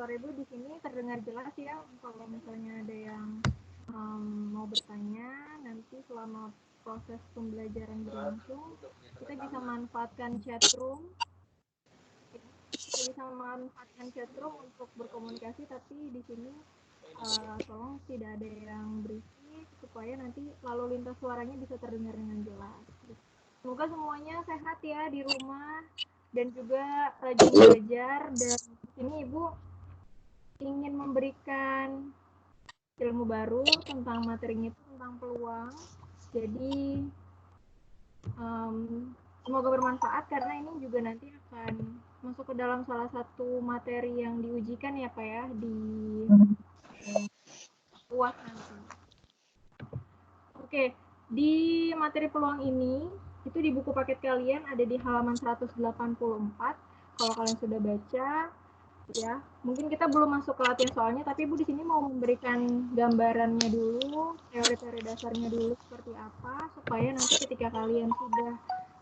sore Bu, di sini terdengar jelas ya. Kalau misalnya ada yang mau bertanya, nanti selama proses pembelajaran berlangsung, kita bisa manfaatkan chat room. Kita bisa memanfaatkan chat room untuk berkomunikasi, tapi di sini tolong tidak ada yang berisik supaya nanti lalu lintas suaranya bisa terdengar dengan jelas. Semoga semuanya sehat ya di rumah dan juga rajin belajar. Dan di sini Ibu ingin memberikan ilmu baru tentang materinya itu tentang peluang. Jadi semoga bermanfaat karena ini juga nanti akan masuk ke dalam salah satu materi yang diujikan ya Pak ya di UAS nanti. Oke, di materi peluang ini itu di buku paket kalian ada di halaman 184. Kalau kalian sudah baca ya, mungkin kita belum masuk ke latihan soalnya, tapi Ibu di sini mau memberikan gambarannya dulu, teori-teori dasarnya dulu seperti apa, supaya nanti ketika kalian sudah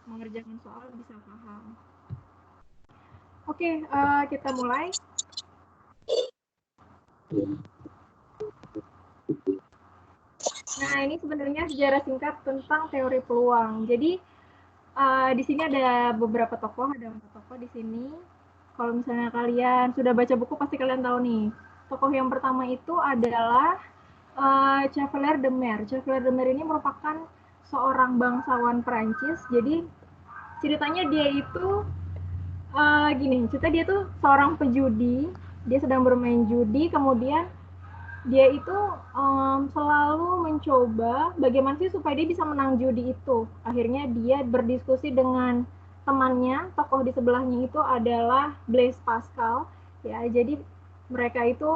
mengerjakan soal bisa paham. Oke, kita mulai. Nah, ini sebenarnya sejarah singkat tentang teori peluang. Jadi di sini ada beberapa tokoh, ada 4 tokoh di sini. Kalau misalnya kalian sudah baca buku pasti kalian tahu nih. Tokoh yang pertama itu adalah Chevalier de Mer. Chevalier de Mer ini merupakan seorang bangsawan Perancis. Jadi ceritanya dia itu gini, cerita dia tuh seorang pejudi. Dia sedang bermain judi, kemudian dia itu selalu mencoba bagaimana sih supaya dia bisa menang judi itu. Akhirnya dia berdiskusi dengan temannya, tokoh di sebelahnya itu adalah Blaise Pascal. Ya, jadi mereka itu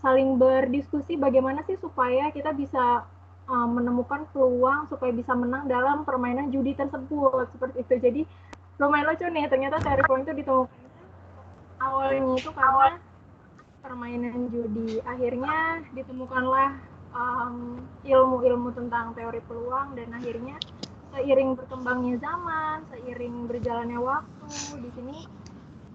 saling berdiskusi bagaimana sih supaya kita bisa menemukan peluang supaya bisa menang dalam permainan judi tersebut. Seperti itu. Jadi lumayan lucu nih, ternyata teori peluang itu ditemukan awalnya itu karena permainan judi. Akhirnya ditemukanlah ilmu-ilmu tentang teori peluang dan akhirnya seiring berkembangnya zaman, seiring berjalannya waktu, di sini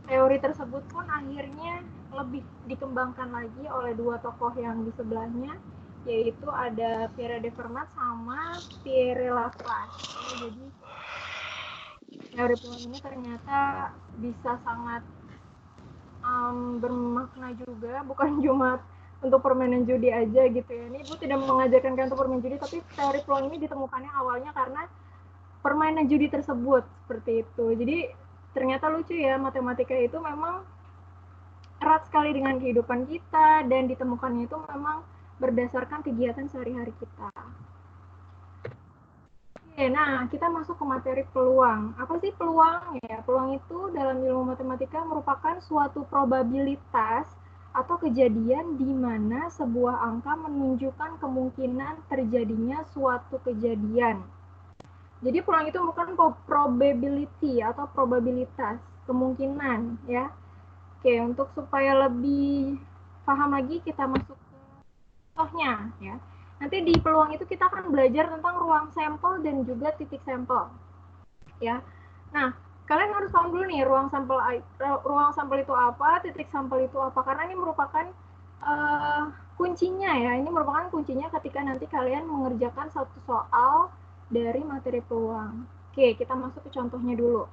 teori tersebut pun akhirnya lebih dikembangkan lagi oleh dua tokoh yang di sebelahnya, yaitu ada Pierre de Fermat sama Pierre Laplace. Jadi teori peluang ini ternyata bisa sangat bermakna juga, bukan cuma untuk permainan judi aja gitu ya. Ini Ibu tidak mengajarkan kalian untuk permainan judi, tapi teori peluang ini ditemukannya awalnya karena permainan judi tersebut, seperti itu. Jadi ternyata lucu ya, matematika itu memang erat sekali dengan kehidupan kita dan ditemukannya itu memang berdasarkan kegiatan sehari-hari kita. Oke, nah kita masuk ke materi peluang. Apa sih peluang? Ya, peluang itu dalam ilmu matematika merupakan suatu probabilitas atau kejadian di mana sebuah angka menunjukkan kemungkinan terjadinya suatu kejadian. Jadi peluang itu bukan probability atau probabilitas, kemungkinan ya. Oke, untuk supaya lebih paham lagi kita masuk ke contohnya ya. Nanti di peluang itu kita akan belajar tentang ruang sampel dan juga titik sampel. Ya. Nah, kalian harus paham dulu nih ruang sampel itu apa, titik sampel itu apa, karena ini merupakan kuncinya ya. Ini merupakan kuncinya ketika nanti kalian mengerjakan satu soal dari materi peluang. Oke, kita masuk ke contohnya dulu.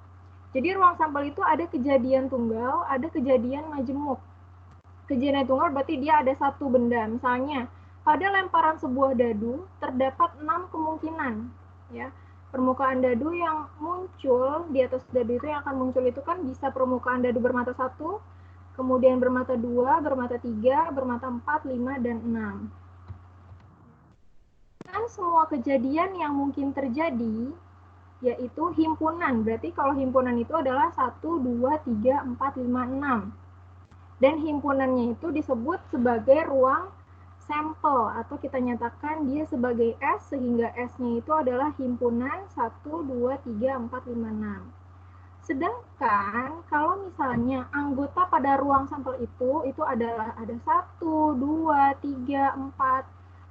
Jadi ruang sampel itu ada kejadian tunggal, ada kejadian majemuk. Kejadian tunggal berarti dia ada satu benda. Misalnya, pada lemparan sebuah dadu terdapat 6 kemungkinan. Ya, permukaan dadu yang muncul di atas dadu itu yang akan muncul itu kan bisa permukaan dadu bermata 1, kemudian bermata 2, bermata 3, bermata 4, 5, dan 6. Kan semua kejadian yang mungkin terjadi yaitu himpunan. Berarti kalau himpunan itu adalah 1, 2, 3, 4, 5, 6. Dan himpunannya itu disebut sebagai ruang sampel atau kita nyatakan dia sebagai S sehingga S-nya itu adalah himpunan 1, 2, 3, 4, 5, 6. Sedangkan kalau misalnya anggota pada ruang sampel itu adalah ada 1, 2, 3, 4,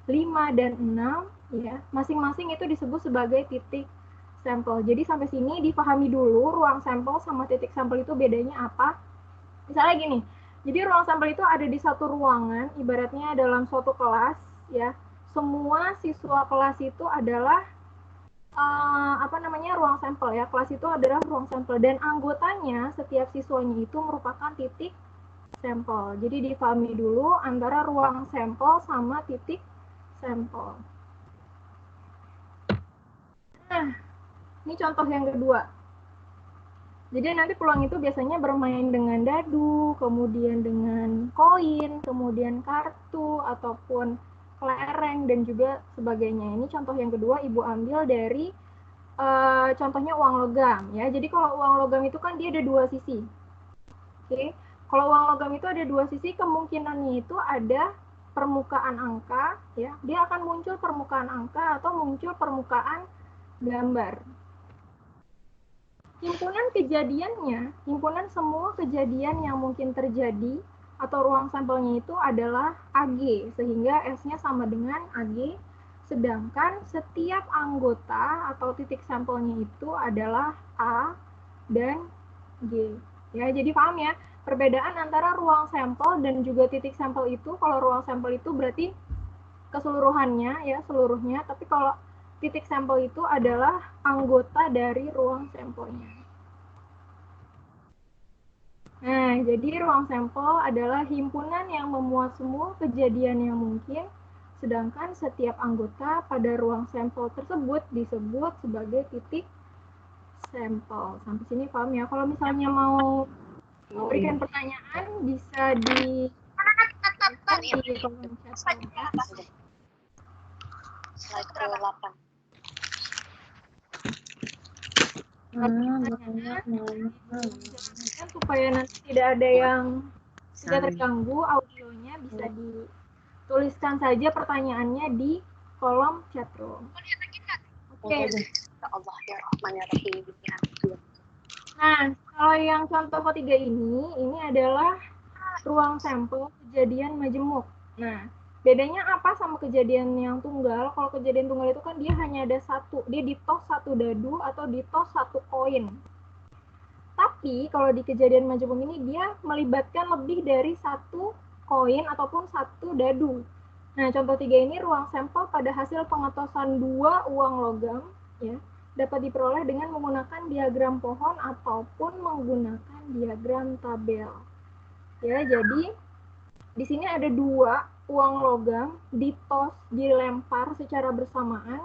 5, dan 6 ya. Masing-masing itu disebut sebagai titik sampel. Jadi sampai sini dipahami dulu ruang sampel sama titik sampel itu bedanya apa. Misalnya gini, Jadi ruang sampel itu ada di satu ruangan, ibaratnya dalam suatu kelas, ya. Semua siswa kelas itu adalah ruang sampel ya. Kelas itu adalah ruang sampel dan anggotanya setiap siswanya itu merupakan titik sampel. Jadi dipahami dulu antara ruang sampel sama titik sampel. Nah, ini contoh yang kedua. Jadi nanti peluang itu biasanya bermain dengan dadu, kemudian dengan koin, kemudian kartu, ataupun kelereng, dan juga sebagainya. Ini contoh yang kedua, Ibu ambil dari contohnya uang logam. Ya. Jadi kalau uang logam itu kan dia ada dua sisi. Oke. Kalau uang logam itu ada dua sisi, kemungkinannya itu ada permukaan angka, ya. Dia akan muncul permukaan angka atau muncul permukaan gambar. Himpunan kejadiannya, himpunan semua kejadian yang mungkin terjadi atau ruang sampelnya itu adalah AG, sehingga S-nya sama dengan AG, sedangkan setiap anggota atau titik sampelnya itu adalah A dan G. Ya, jadi paham ya, perbedaan antara ruang sampel dan juga titik sampel itu, kalau ruang sampel itu berarti keseluruhannya ya, seluruhnya, tapi kalau titik sampel itu adalah anggota dari ruang sampelnya. Nah, jadi ruang sampel adalah himpunan yang memuat semua kejadian yang mungkin, sedangkan setiap anggota pada ruang sampel tersebut disebut sebagai titik sampel. Sampai sini paham ya? Kalau misalnya mau memberikan pertanyaan, bisa di kolom chat. Slide ke-8. Supaya nanti tidak ada yang tidak terganggu audionya, bisa dituliskan saja pertanyaannya di kolom chatroom. Oke. Allah ya Rahman ya Rahim. Nah, kalau yang contoh ketiga ini adalah ruang sampel kejadian majemuk. Nah, bedanya apa sama kejadian yang tunggal? Kalau kejadian tunggal itu kan dia hanya ada satu, dia ditos satu dadu atau ditos satu koin. Tapi kalau di kejadian majemuk ini dia melibatkan lebih dari satu koin ataupun satu dadu. Nah, contoh tiga ini ruang sampel pada hasil pengetosan dua uang logam, ya, dapat diperoleh dengan menggunakan diagram pohon ataupun menggunakan diagram tabel. Ya, jadi di sini ada dua uang logam ditos, dilempar secara bersamaan,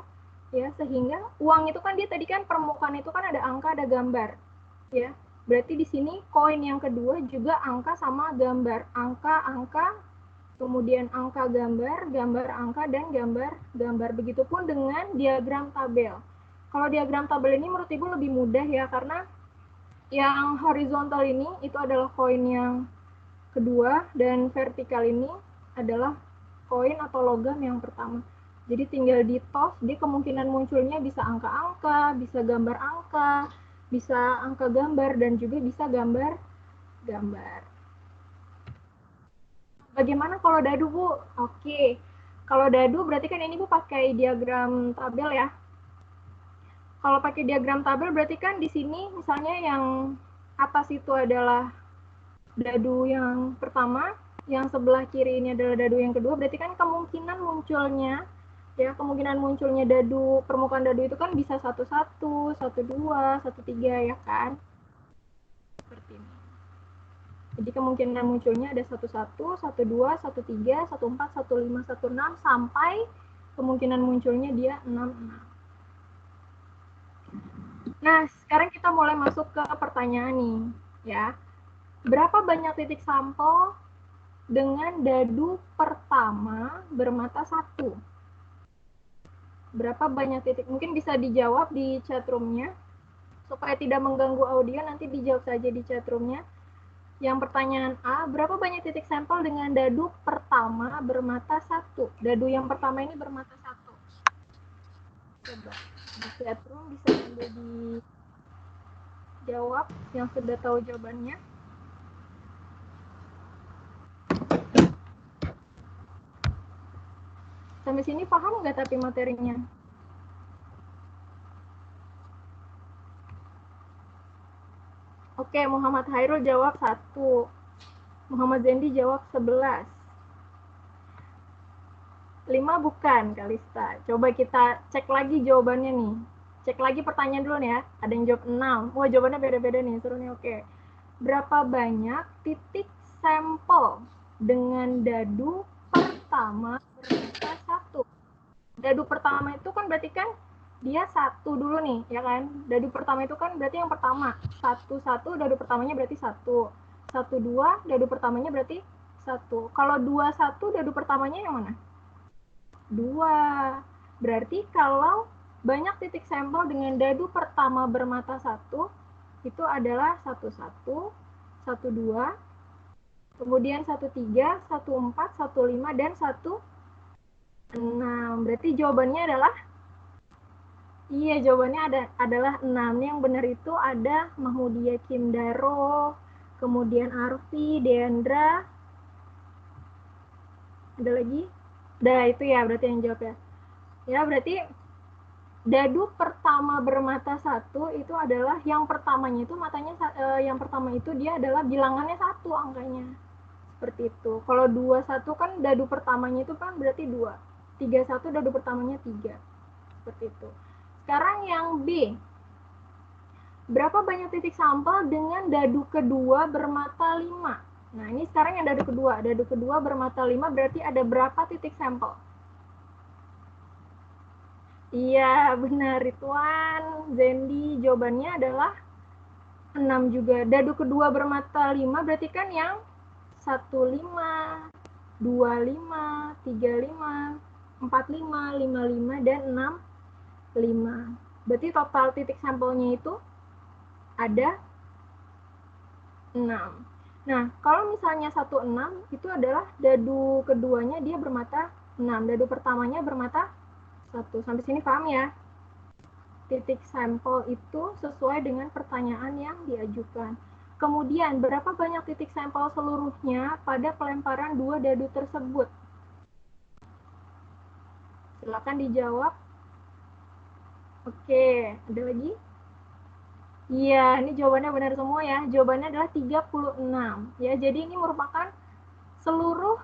ya, sehingga uang itu kan dia tadi kan permukaan itu kan ada angka, ada gambar, ya. Berarti di sini koin yang kedua juga angka sama gambar, angka, kemudian angka gambar, gambar angka, dan gambar. Begitupun dengan diagram tabel. Kalau diagram tabel ini menurut Ibu lebih mudah ya, karena yang horizontal ini itu adalah koin yang kedua, dan vertikal ini adalah koin atau logam yang pertama. Jadi tinggal di tos, dia kemungkinan munculnya bisa angka-angka, bisa gambar angka, bisa angka gambar, dan juga bisa gambar. Bagaimana kalau dadu, Bu? Oke. Kalau dadu berarti kan ini Bu pakai diagram tabel ya. Kalau pakai diagram tabel berarti kan di sini misalnya yang atas itu adalah dadu yang pertama, yang sebelah kiri ini adalah dadu yang kedua, berarti kan kemungkinan munculnya dadu, permukaan dadu itu kan bisa 11, 12, 13 ya kan? Seperti ini. Jadi kemungkinan munculnya ada 11, 12, 13, 14, 15, 16 sampai kemungkinan munculnya dia 66. Nah, sekarang kita mulai masuk ke pertanyaan nih, ya. Berapa banyak titik sampel dengan dadu pertama bermata 1? Berapa banyak titik? Mungkin bisa dijawab di chatroomnya. Supaya tidak mengganggu audio, nanti dijawab saja di chatroomnya. Yang pertanyaan A, berapa banyak titik sampel dengan dadu pertama bermata 1? Dadu yang pertama ini bermata 1. Coba di chatroom bisa sambil dijawab yang sudah tahu jawabannya. Sampai sini paham nggak tapi materinya? Oke, Muhammad Hairul jawab 1. Muhammad Zendi jawab 11. 5 bukan, Kalista. Coba kita cek lagi jawabannya nih. Cek lagi pertanyaan dulu nih ya. Ada yang jawab 6. Wah, jawabannya beda-beda nih. Seru nih, oke. Berapa banyak titik sampel dengan dadu pertama bermata 1? Dadu pertama itu kan berarti kan dia 1 dulu nih, ya kan? Dadu pertama itu kan berarti yang pertama. 1 dadu pertamanya berarti 1. 1 2 dadu pertamanya berarti 1. Kalau 2 1 dadu pertamanya yang mana? 2. Berarti kalau banyak titik sampel dengan dadu pertama bermata 1 itu adalah 11, 12, kemudian 13, 14, 15 dan 16. Berarti jawabannya adalah jawabannya adalah 6. Yang benar itu ada Mahmudia Kimdaro, kemudian Arfi, Deandra, ada lagi? Itu ya berarti yang jawab ya. Ya, berarti dadu pertama bermata 1 itu adalah yang pertamanya itu matanya yang pertama itu dia adalah bilangannya 1 angkanya. Seperti itu. Kalau 21 kan dadu pertamanya itu kan berarti 2. 31 dadu pertamanya 3. Seperti itu. Sekarang yang B. Berapa banyak titik sampel dengan dadu kedua bermata 5? Nah, ini sekarang yang dadu kedua. Dadu kedua bermata 5 berarti ada berapa titik sampel? Iya, benar Ridwan. Zendi jawabannya adalah 6 juga. Dadu kedua bermata 5 berarti kan yang 15, 25, 35, 45, 55 dan 65. Berarti total titik sampelnya itu ada 6. Nah, kalau misalnya 16 itu adalah dadu keduanya dia bermata 6. Dadu pertamanya bermata 1. Sampai sini paham ya? Titik sampel itu sesuai dengan pertanyaan yang diajukan. Kemudian, berapa banyak titik sampel seluruhnya pada pelemparan 2 dadu tersebut? Silakan dijawab. Oke, ada lagi? Iya, ini jawabannya benar semua ya. Jawabannya adalah 36. Ya, jadi ini merupakan seluruh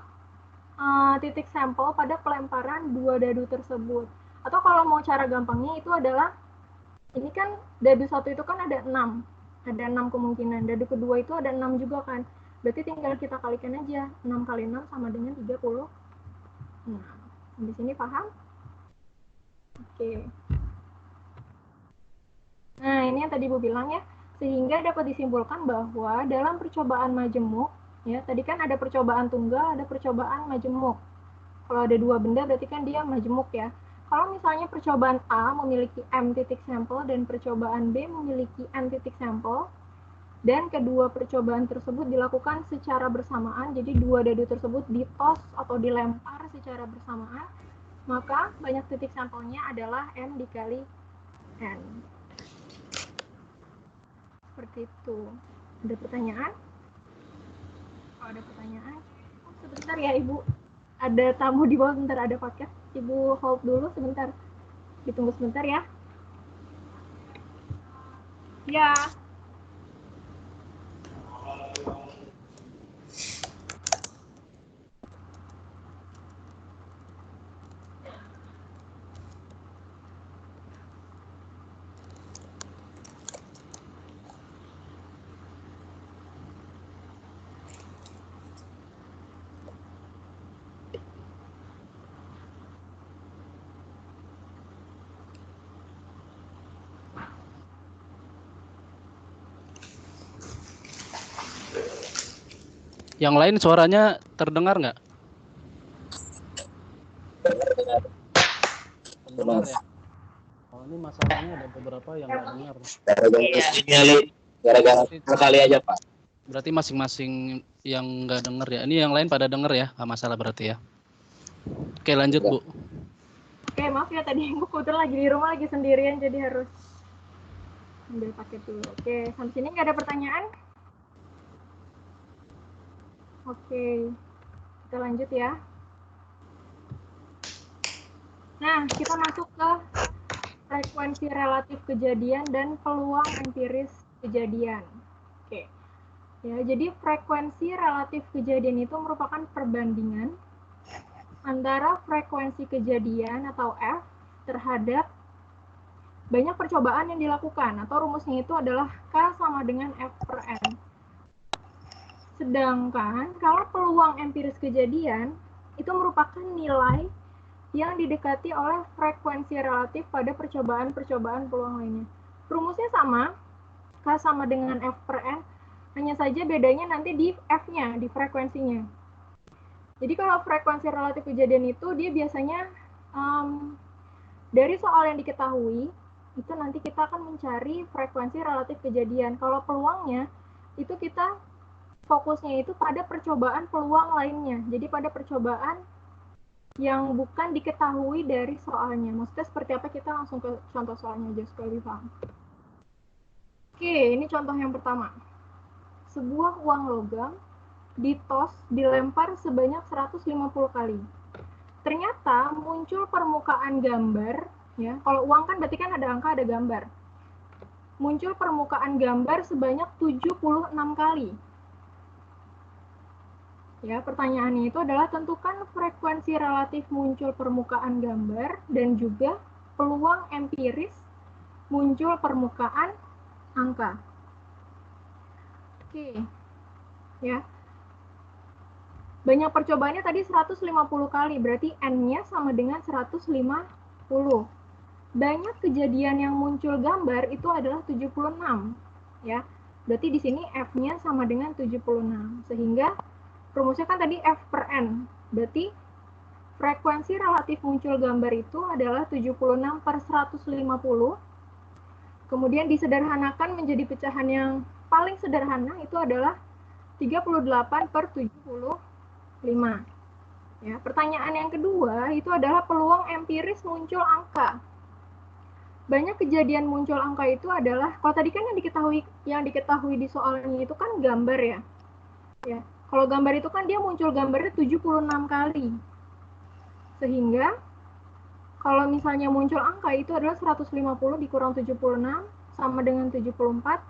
titik sampel pada pelemparan 2 dadu tersebut. Atau kalau mau cara gampangnya itu adalah ini kan dadu 1 itu kan ada 6. Ada 6 kemungkinan. Dadu kedua itu ada 6 juga kan. Berarti tinggal kita kalikan aja. 6 kali 6 sama dengan 30. Nah, di sini paham? Oke. Nah, ini yang tadi Bu bilang ya. Sehingga dapat disimpulkan bahwa dalam percobaan majemuk, ya, tadi kan ada percobaan tunggal, ada percobaan majemuk. Kalau ada 2 benda berarti kan dia majemuk ya. Kalau misalnya percobaan A memiliki M titik sampel dan percobaan B memiliki N titik sampel, dan kedua percobaan tersebut dilakukan secara bersamaan, jadi 2 dadu tersebut ditos atau dilempar secara bersamaan, maka banyak titik sampelnya adalah M dikali N. Seperti itu. Ada pertanyaan? Kalau ada pertanyaan, sebentar ya Ibu. Ada tamu di bawah, sebentar ada paket. Ibu hold dulu sebentar. Ditunggu sebentar ya. Ya. Yang lain suaranya terdengar nggak? Terdengar ya. Oh, ini masalahnya ada beberapa yang nggak dengar. Gara-gara sekali aja Pak. Berarti masing-masing yang nggak dengar ya. Ini yang lain pada dengar ya, nggak masalah berarti ya. Oke, lanjut Bu. Oke, maaf ya tadi Ibu kebetulan lagi di rumah lagi sendirian jadi harus ambil paket dulu. Oke, sampai sini nggak ada pertanyaan? Oke, kita lanjut ya. Nah, kita masuk ke frekuensi relatif kejadian dan peluang empiris kejadian. Oke. Ya, jadi frekuensi relatif kejadian itu merupakan perbandingan antara frekuensi kejadian atau F terhadap banyak percobaan yang dilakukan, atau rumusnya itu adalah K sama dengan F per N. Sedangkan kalau peluang empiris kejadian itu merupakan nilai yang didekati oleh frekuensi relatif pada percobaan-percobaan peluang lainnya. Rumusnya sama, K sama dengan F per N, hanya saja bedanya nanti di F-nya, di frekuensinya. Jadi kalau frekuensi relatif kejadian itu dia biasanya dari soal yang diketahui, itu nanti kita akan mencari frekuensi relatif kejadian. Kalau peluangnya, itu kita fokusnya itu pada percobaan peluang lainnya. Jadi pada percobaan yang bukan diketahui dari soalnya. Maksudnya seperti apa, kita langsung ke contoh soalnya aja supaya lebih paham. Oke, ini contoh yang pertama. Sebuah uang logam ditos, dilempar sebanyak 150 kali. Ternyata muncul permukaan gambar, ya. Kalau uang kan berarti kan ada angka, ada gambar. Muncul permukaan gambar sebanyak 76 kali. Ya, pertanyaannya itu adalah tentukan frekuensi relatif muncul permukaan gambar dan juga peluang empiris muncul permukaan angka. Oke. Ya. Banyak percobaannya tadi 150 kali, berarti N-nya sama dengan 150. Banyak kejadian yang muncul gambar itu adalah 76. Ya. Berarti di sini F-nya sama dengan 76. Sehingga rumusnya kan tadi F per N. Berarti frekuensi relatif muncul gambar itu adalah 76 per 150. Kemudian disederhanakan menjadi pecahan yang paling sederhana itu adalah 38 per 75. Ya, pertanyaan yang kedua itu adalah peluang empiris muncul angka. Banyak kejadian muncul angka itu adalah, kalau tadi kan yang diketahui di soalnya itu kan gambar ya. Ya. Kalau gambar itu kan dia muncul gambarnya 76 kali. Sehingga kalau misalnya muncul angka itu adalah 150 dikurang 76 sama dengan 74.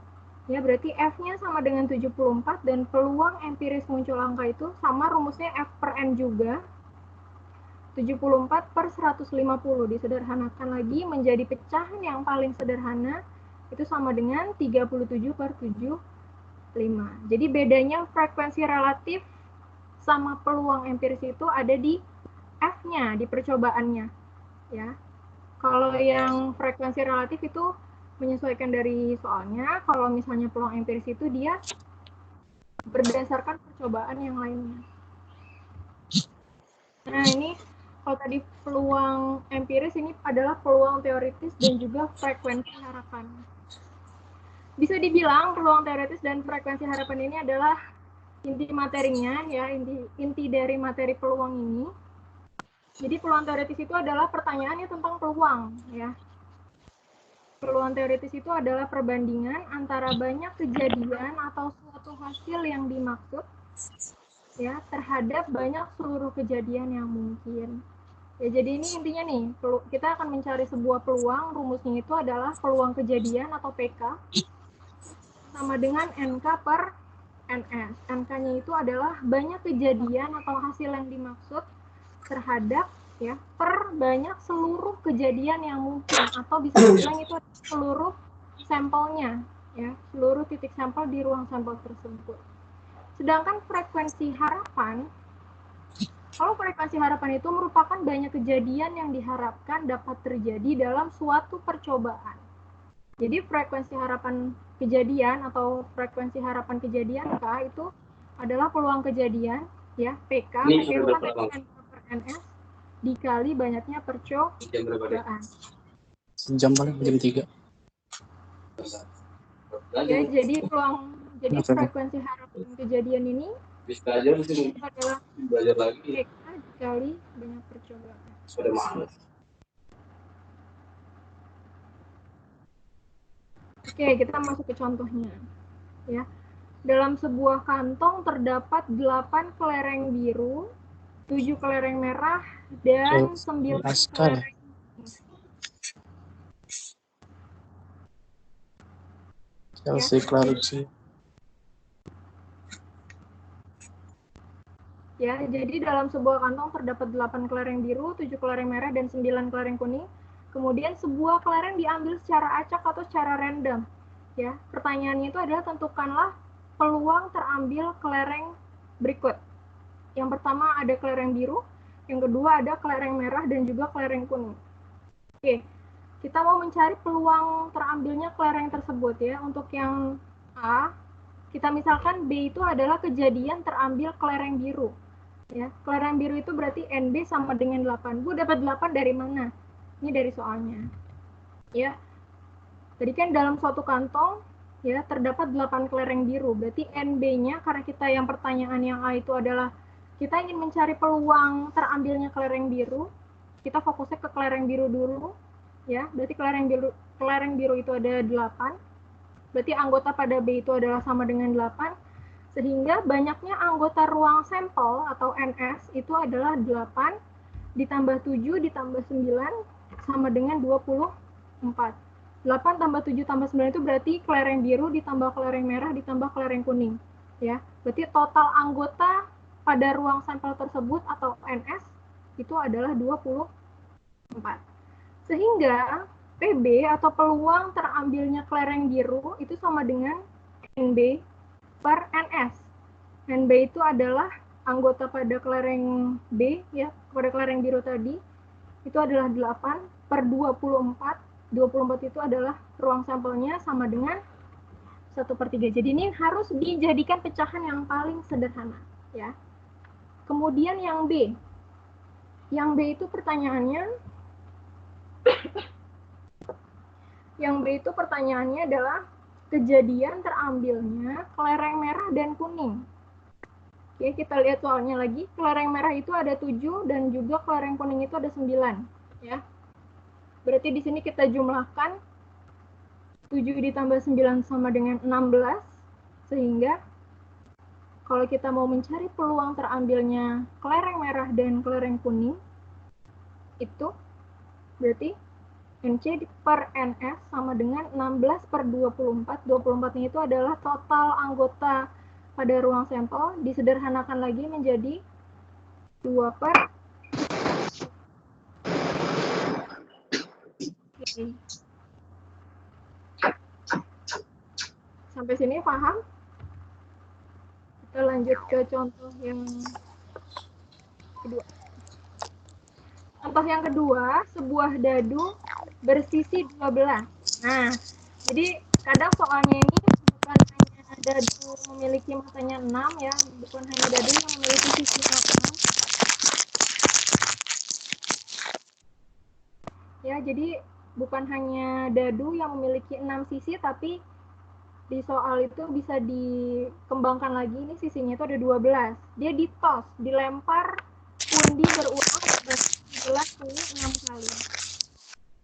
Ya, berarti F-nya sama dengan 74 dan peluang empiris muncul angka itu sama, rumusnya F per N juga. 74 per 150 disederhanakan lagi menjadi pecahan yang paling sederhana itu sama dengan 37 per 75. Jadi bedanya frekuensi relatif sama peluang empiris itu ada di F-nya, di percobaannya. Ya. Kalau yang frekuensi relatif itu menyesuaikan dari soalnya, kalau misalnya peluang empiris itu dia berdasarkan percobaan yang lainnya. Nah, ini kalau tadi peluang empiris, ini adalah peluang teoritis dan juga frekuensi harapan. Bisa dibilang peluang teoritis dan frekuensi harapan ini adalah inti materinya, ya, inti dari materi peluang ini. Jadi peluang teoritis itu adalah pertanyaannya tentang peluang, ya. Peluang teoritis itu adalah perbandingan antara banyak kejadian atau suatu hasil yang dimaksud, ya, terhadap banyak seluruh kejadian yang mungkin. Ya, jadi ini intinya nih, kita akan mencari sebuah peluang, rumusnya itu adalah peluang kejadian atau PK sama dengan NK per NS. NK-nya itu adalah banyak kejadian atau hasil yang dimaksud terhadap, ya, per banyak seluruh kejadian yang mungkin, atau bisa dibilang itu seluruh sampelnya, ya, seluruh titik sampel di ruang sampel tersebut. Sedangkan frekuensi harapan, kalau frekuensi harapan itu merupakan banyak kejadian yang diharapkan dapat terjadi dalam suatu percobaan. Jadi frekuensi harapan kejadian atau frekuensi harapan kejadian K itu adalah peluang kejadian, ya, PK ruang per NS dikali banyaknya percobaan. Jam paling jam 3. Ya, jadi frekuensi harapan kejadian ini adalah PK dikali banyak percobaan. Oke, kita masuk ke contohnya. Ya. Dalam sebuah kantong terdapat 8 kelereng biru, 7 kelereng merah, dan 9 kelereng. Chelsea Clarity. Ya, jadi dalam sebuah kantong terdapat 8 kelereng biru, 7 kelereng merah, dan 9 kelereng kuning. Kemudian sebuah kelereng diambil secara acak atau secara random. Ya, pertanyaannya itu adalah tentukanlah peluang terambil kelereng berikut. Yang pertama ada kelereng biru, yang kedua ada kelereng merah dan juga kelereng kuning. Oke, kita mau mencari peluang terambilnya kelereng tersebut ya. Untuk yang A, kita misalkan B itu adalah kejadian terambil kelereng biru. Ya, kelereng biru itu berarti NB sama dengan 8. Bu dapat 8 dari mana? Ini dari soalnya. Ya, tadi kan dalam suatu kantong ya terdapat 8 kelereng biru. Berarti NB-nya karena kita yang pertanyaan yang A itu adalah kita ingin mencari peluang terambilnya kelereng biru. Kita fokusnya ke kelereng biru dulu. Ya, berarti kelereng biru itu ada 8. Berarti anggota pada B itu adalah sama dengan 8. Sehingga banyaknya anggota ruang sampel atau NS itu adalah 8 ditambah 7 ditambah 9 sama dengan 24. 8 tambah 7 tambah 9 itu berarti kelereng biru ditambah kelereng merah ditambah kelereng kuning. Ya, berarti total anggota pada ruang sampel tersebut atau NS itu adalah 24. Sehingga PB atau peluang terambilnya kelereng biru itu sama dengan NB per NS. NB itu adalah anggota pada kelereng B ya, pada kelereng biru tadi itu adalah 8 per 24. 24 itu adalah ruang sampelnya sama dengan 1/3. Jadi ini harus dijadikan pecahan yang paling sederhana ya. Kemudian yang B. Yang B itu pertanyaannya adalah kejadian terambilnya kelereng merah dan kuning. Oke, kita lihat soalnya lagi. Kelereng merah itu ada 7 dan juga kelereng kuning itu ada 9, ya. Berarti di sini kita jumlahkan 7 ditambah 9 sama dengan 16. Sehingga kalau kita mau mencari peluang terambilnya kelereng merah dan kelereng kuning itu berarti NC per NS sama dengan 16 per 24. 24-nya itu adalah total anggota pada ruang sampel, disederhanakan lagi menjadi 2 per. Sampai sini paham? Kita lanjut ke contoh yang kedua. Contoh yang kedua, sebuah dadu bersisi 12. Nah, jadi kadang soalnya ini bukan hanya dadu memiliki matanya 6 ya, bukan hanya dadu yang memiliki sisi 6. Ya, jadi bukan hanya dadu yang memiliki 6 sisi, tapi di soal itu bisa dikembangkan lagi, ini sisinya itu ada 12. Dia ditos, dilempar pundi berulang 6 kali.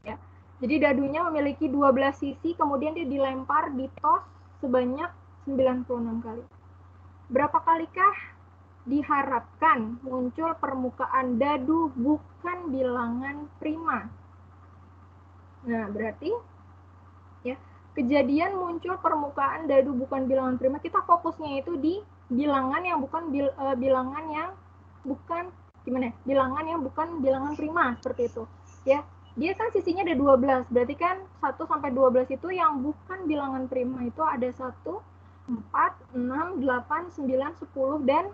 Ya. Jadi dadunya memiliki 12 sisi, kemudian dia dilempar, ditos sebanyak 96 kali. Berapa kalikah diharapkan muncul permukaan dadu bukan bilangan prima? Nah, berarti ya, kejadian muncul permukaan dadu bukan bilangan prima, kita fokusnya itu di bilangan yang bukan bilangan yang bukan bilangan yang bukan bilangan prima seperti itu. Ya, dia kan sisinya ada 12, berarti kan 1 sampai 12 itu yang bukan bilangan prima itu ada 1, 4, 6, 8, 9, 10 dan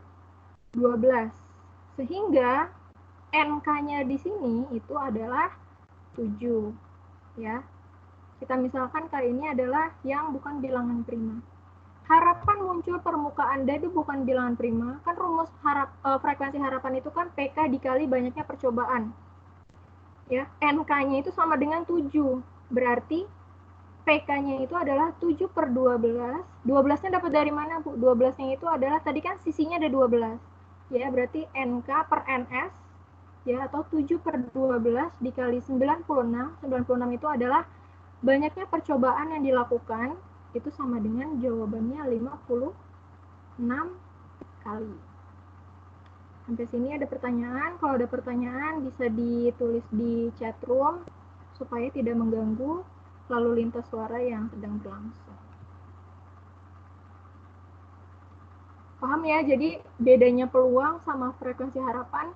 12. Sehingga NK-nya di sini itu adalah 7. Ya. Kita misalkan kali ini adalah yang bukan bilangan prima. Harapan muncul permukaan dadu bukan bilangan prima, kan rumus frekuensi harapan itu kan PK dikali banyaknya percobaan. Ya, NK-nya itu sama dengan 7. Berarti PK-nya itu adalah 7 per 12. 12-nya dapat dari mana, Bu? 12-nya itu adalah, tadi kan sisinya ada 12. Ya, berarti NK per NS, ya, atau 7 per 12 dikali 96. 96 itu adalah banyaknya percobaan yang dilakukan, itu sama dengan jawabannya 56 kali. Sampai sini ada pertanyaan? Kalau ada pertanyaan bisa ditulis di chat room supaya tidak mengganggu lalu lintas suara yang sedang berlangsung. Paham ya? Jadi bedanya peluang sama frekuensi harapan.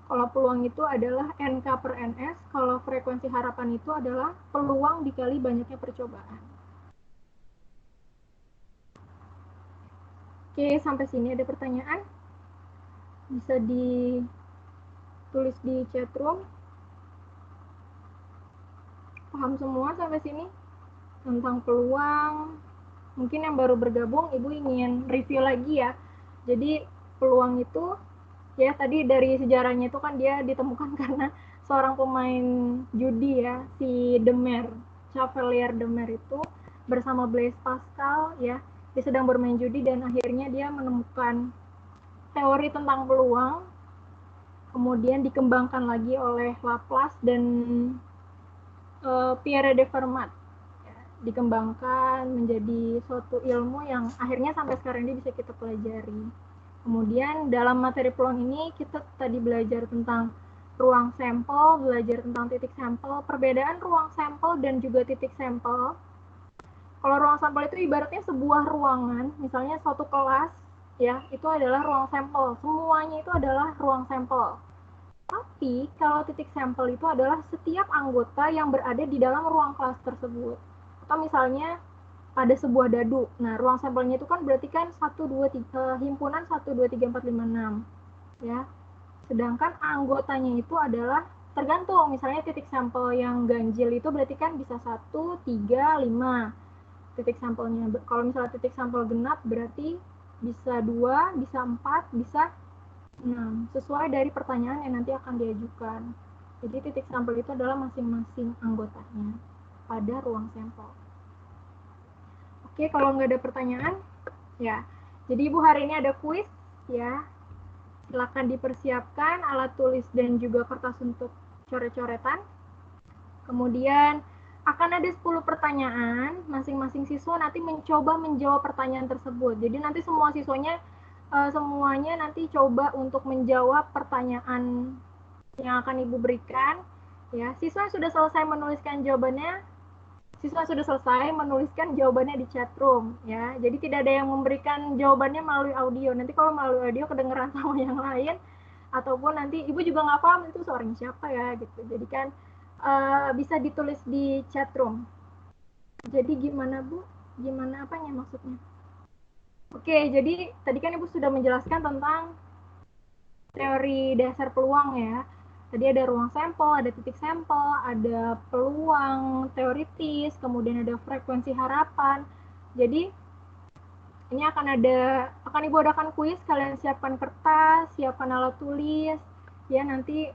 Kalau peluang itu adalah NK per NS, kalau frekuensi harapan itu adalah peluang dikali banyaknya percobaan. Oke, sampai sini ada pertanyaan? Bisa ditulis di chat room. Paham semua sampai sini? Tentang peluang. Mungkin yang baru bergabung, Ibu ingin review lagi ya. Jadi peluang itu, ya tadi dari sejarahnya itu kan dia ditemukan karena seorang pemain judi ya, si Demer, Chevalier Demer itu bersama Blaise Pascal ya, dia sedang bermain judi dan akhirnya dia menemukan teori tentang peluang, kemudian dikembangkan lagi oleh Laplace dan Pierre de Fermat, ya, dikembangkan menjadi suatu ilmu yang akhirnya sampai sekarang ini bisa kita pelajari. Kemudian dalam materi peluang ini kita tadi belajar tentang ruang sampel, belajar tentang titik sampel, perbedaan ruang sampel dan juga titik sampel. Kalau ruang sampel itu ibaratnya sebuah ruangan, misalnya suatu kelas, ya, itu adalah ruang sampel. Semuanya itu adalah ruang sampel. Tapi kalau titik sampel itu adalah setiap anggota yang berada di dalam ruang kelas tersebut. Atau misalnya pada sebuah dadu. Nah, ruang sampelnya itu kan berarti kan 1 2 3 himpunan 1 2 3 4 5 6. Ya. Sedangkan anggotanya itu adalah tergantung. Misalnya titik sampel yang ganjil itu berarti kan bisa 1 3 5 titik sampelnya. Kalau misalnya titik sampel genap berarti bisa 2, bisa 4, bisa 6, sesuai dari pertanyaan yang nanti akan diajukan. Jadi titik sampel itu adalah masing-masing anggotanya pada ruang sampel. Oke, kalau nggak ada pertanyaan, ya. Jadi Ibu hari ini ada kuis, ya. Silakan dipersiapkan alat tulis dan juga kertas untuk coret-coretan. Kemudian akan ada 10 pertanyaan, masing-masing siswa nanti mencoba menjawab pertanyaan tersebut. Jadi nanti semua siswanya semuanya nanti coba untuk menjawab pertanyaan yang akan Ibu berikan. Ya, siswa yang sudah selesai menuliskan jawabannya, siswa sudah selesai menuliskan jawabannya di chat room. Ya, jadi tidak ada yang memberikan jawabannya melalui audio. Nanti kalau melalui audio kedengeran sama yang lain, ataupun nanti Ibu juga nggak paham itu suaranya siapa ya gitu. Jadi kan bisa ditulis di chat room. Jadi gimana Bu? Gimana apanya maksudnya? Oke, jadi tadi kan Ibu sudah menjelaskan tentang teori dasar peluang ya. Tadi ada ruang sampel, ada titik sampel, ada peluang teoritis, kemudian ada frekuensi harapan. Jadi ini akan Ibu adakan kuis, kalian siapkan kertas, siapkan alat tulis, ya nanti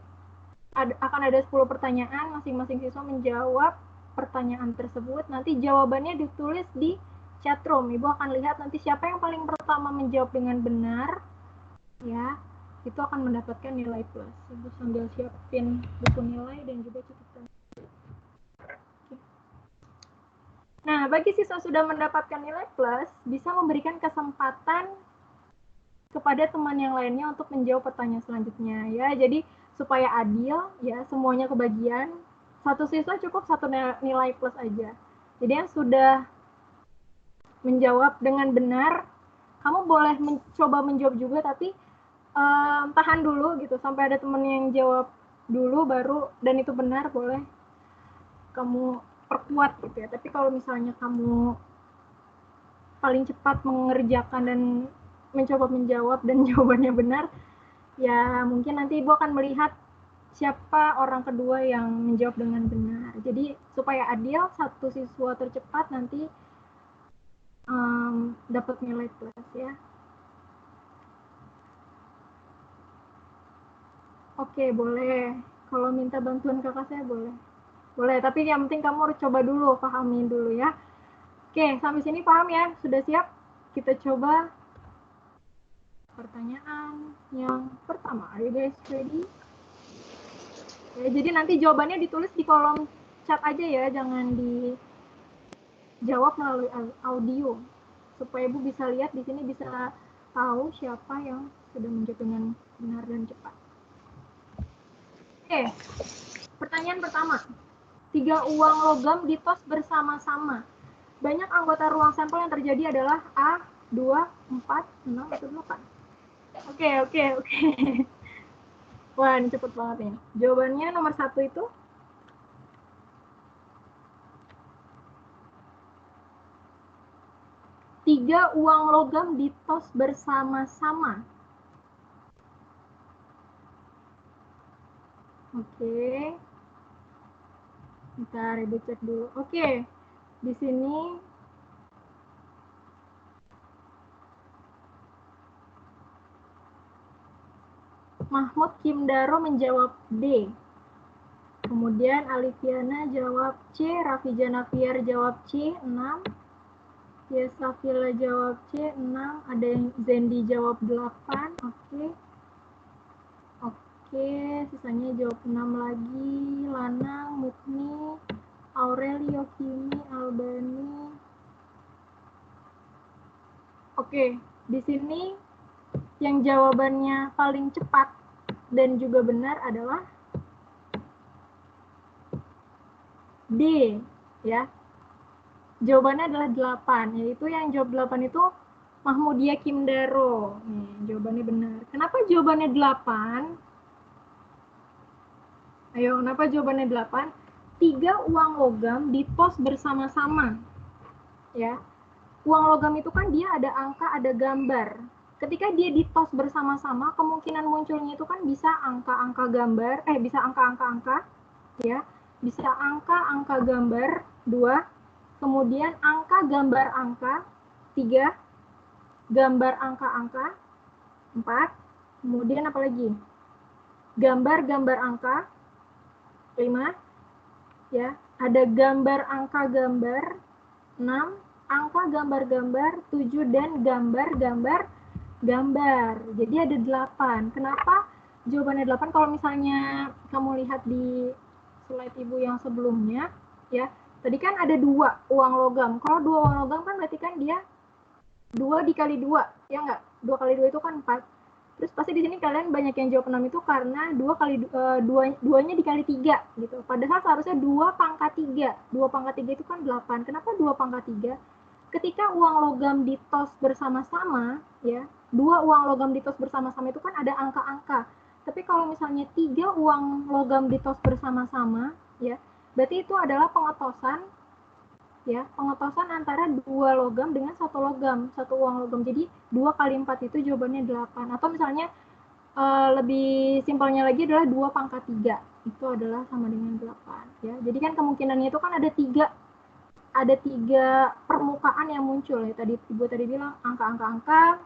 akan ada 10 pertanyaan, masing-masing siswa menjawab pertanyaan tersebut. Nanti jawabannya ditulis di chat room. Ibu akan lihat nanti siapa yang paling pertama menjawab dengan benar, ya, itu akan mendapatkan nilai plus. Ibu sambil siapin buku nilai dan juga catatan. Nah, bagi siswa sudah mendapatkan nilai plus, bisa memberikan kesempatan kepada teman yang lainnya untuk menjawab pertanyaan selanjutnya, ya. Jadi supaya adil, ya, semuanya kebagian. Satu siswa cukup satu nilai plus aja. Jadi yang sudah menjawab dengan benar, kamu boleh mencoba menjawab juga, tapi tahan dulu gitu sampai ada temen yang jawab dulu baru dan itu benar, boleh kamu perkuat gitu ya. Tapi kalau misalnya kamu paling cepat mengerjakan dan mencoba menjawab dan jawabannya benar, ya mungkin nanti Ibu akan melihat siapa orang kedua yang menjawab dengan benar. Jadi supaya adil, satu siswa tercepat nanti dapat nilai plus ya. Oke, boleh. Kalau minta bantuan kakak saya boleh. Boleh, tapi yang penting kamu harus coba dulu, pahamin dulu ya. Oke, sampai sini paham ya? Sudah siap? Kita coba pertanyaan yang pertama. Are you guys ready? Ya, jadi nanti jawabannya ditulis di kolom chat aja ya, jangan dijawab melalui audio. Supaya Ibu bisa lihat di sini, bisa tahu siapa yang sudah menjawab dengan benar dan cepat. Oke, pertanyaan pertama. 3 uang logam ditos bersama-sama. Banyak anggota ruang sampel yang terjadi adalah A, 2, 4, 6, atau 8? Oke. Wah, ini cepet banget nih. Jawabannya nomor 1 itu 3 uang logam ditos bersama-sama. Oke. Bentar, ibu cek dulu. Oke. Di sini Mahmud Kimdaro menjawab D. Kemudian Alifiana jawab C, Raffi Janafiar jawab C, 6. Yesafila jawab C, 6. Ada yang Zendi jawab 8. Oke, sisanya jawab 6 lagi. Lanang, Mukni, Aurelio, Kimi, Albani. Oke, di sini yang jawabannya paling cepat dan juga benar adalah D, ya. Jawabannya adalah 8, yaitu yang jawab 8 itu Mahmudia Kimdaro. Nih, jawabannya benar. Kenapa jawabannya 8? Ayo, kenapa jawabannya 8? 3 uang logam ditos bersama-sama. Ya. Uang logam itu kan dia ada angka, ada gambar. Ketika dia ditos bersama-sama, kemungkinan munculnya itu kan bisa angka-angka gambar, bisa angka-angka, ya. Bisa angka-angka gambar 2, kemudian angka gambar angka 3, gambar angka-angka 4, kemudian apa lagi? Gambar-gambar angka 5, ya. Ada gambar angka gambar 6, angka gambar-gambar 7, dan gambar-gambar gambar. Jadi ada 8. Kenapa jawabannya 8? Kalau misalnya kamu lihat di slide ibu yang sebelumnya, ya, tadi kan ada 2 uang logam. Kalau 2 uang logam kan berarti kan dia 2 dikali 2, ya nggak? 2 kali 2 itu kan 4. Terus pasti di sini kalian banyak yang jawab 6 itu karena 2-nya dikali 3 gitu. Padahal seharusnya 2 pangkat 3. 2 pangkat 3 itu kan 8. Kenapa 2 pangkat 3? Ketika uang logam ditos bersama-sama, ya, 2 uang logam ditos bersama-sama itu kan ada angka-angka. Tapi kalau misalnya 3 uang logam ditos bersama-sama, ya, berarti itu adalah pengetosan, ya, pengetosan antara 2 logam dengan 1 logam, 1 uang logam. Jadi 2 kali 4 itu jawabannya 8. Atau misalnya lebih simpelnya lagi adalah 2 pangkat 3. Itu adalah sama dengan 8, ya. Jadi kan kemungkinannya itu kan ada 3 permukaan yang muncul, ya. Tadi ibu bilang angka-angka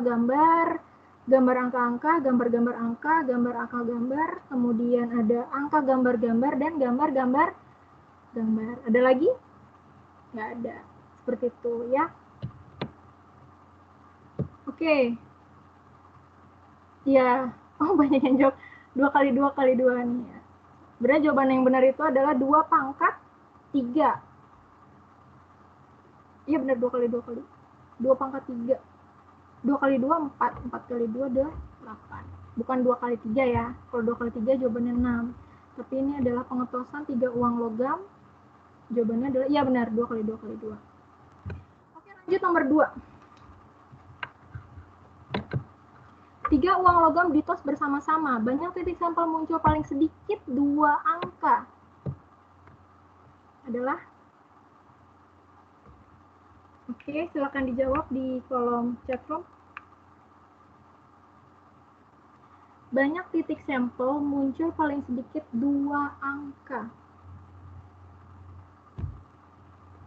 gambar, gambar angka-angka, gambar-gambar angka, gambar angka gambar, kemudian ada angka gambar-gambar, dan gambar-gambar gambar. Ada lagi? Nggak ada. Seperti itu, ya. Oke. Ya, banyak yang jawab 2 kali 2 kali 2 nih, ya. Sebenarnya jawaban yang benar itu adalah 2 pangkat 3. Iya benar, 2 kali 2 kali. 2 pangkat 3. 2 kali 2, 4. 4 kali 2 adalah 8. Bukan 2 kali 3, ya. Kalau 2 kali 3 jawabannya 6. Tapi ini adalah pengetosan 3 uang logam. Jawabannya adalah, iya benar, 2 kali 2 kali 2. Oke, lanjut nomor 2. 3 uang logam ditos bersama-sama. Banyak titik sampel muncul paling sedikit 2 angka. Adalah? Oke, silakan dijawab di kolom chatroom. Banyak titik sampel muncul paling sedikit 2 angka.